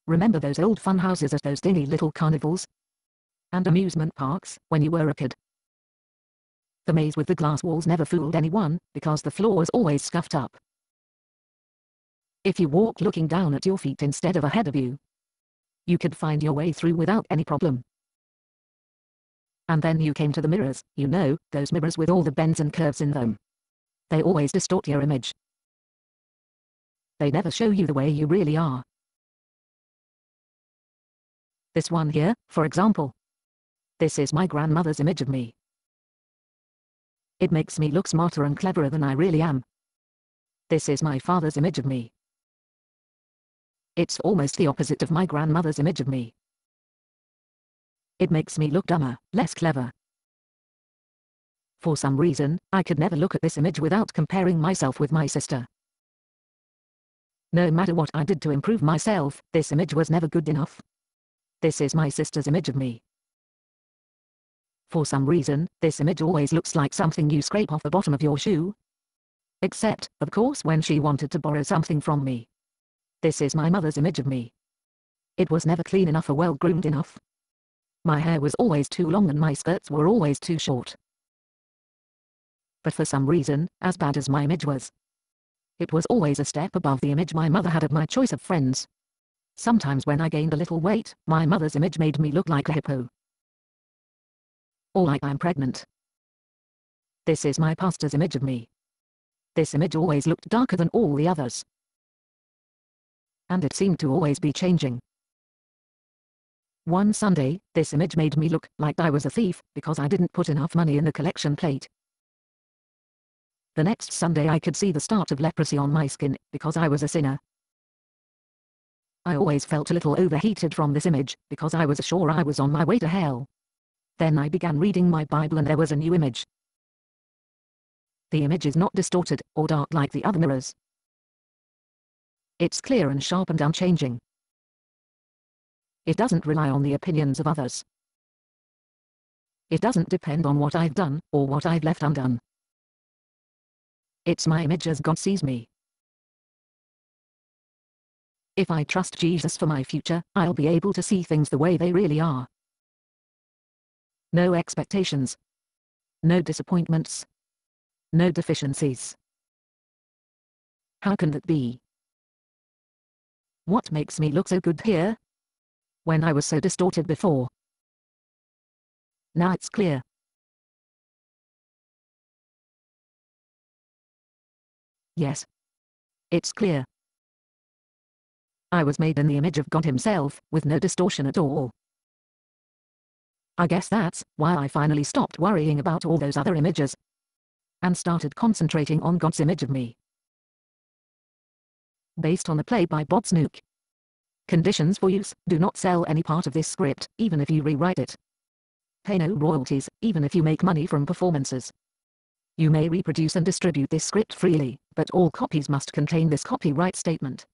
Remember those old fun houses at those dingy little carnivals and amusement parks when you were a kid? The maze with the glass walls never fooled anyone, because the floor was always scuffed up. If you walked looking down at your feet instead of ahead of you, you could find your way through without any problem. And then you came to the mirrors, you know, those mirrors with all the bends and curves in them. They always distort your image. They never show you the way you really are. This one here, for example. This is my grandmother's image of me. It makes me look smarter and cleverer than I really am. This is my father's image of me. It's almost the opposite of my grandmother's image of me. It makes me look dumber, less clever. For some reason, I could never look at this image without comparing myself with my sister. No matter what I did to improve myself, this image was never good enough. This is my sister's image of me. For some reason, this image always looks like something you scrape off the bottom of your shoe. Except, of course, when she wanted to borrow something from me. This is my mother's image of me. It was never clean enough or well groomed enough. My hair was always too long and my skirts were always too short. But for some reason, as bad as my image was, it was always a step above the image my mother had of my choice of friends. Sometimes when I gained a little weight, my mother's image made me look like a hippo. Or like I'm pregnant. This is my pastor's image of me. This image always looked darker than all the others. And it seemed to always be changing. One Sunday, this image made me look like I was a thief because I didn't put enough money in the collection plate. The next Sunday I could see the start of leprosy on my skin because I was a sinner. I always felt a little overheated from this image because I was sure I was on my way to hell. Then I began reading my Bible and there was a new image. The image is not distorted or dark like the other mirrors. It's clear and sharp and unchanging. It doesn't rely on the opinions of others. It doesn't depend on what I've done or what I've left undone. It's my image as God sees me. If I trust Jesus for my future, I'll be able to see things the way they really are. No expectations. No disappointments. No deficiencies. How can that be? What makes me look so good here, when I was so distorted before? Now it's clear. Yes. It's clear. I was made in the image of God Himself, with no distortion at all. I guess that's why I finally stopped worrying about all those other images, and started concentrating on God's image of me. Based on a play by Bob Snook. Conditions for use: do not sell any part of this script, even if you rewrite it. Pay no royalties, even if you make money from performances. You may reproduce and distribute this script freely, but all copies must contain this copyright statement.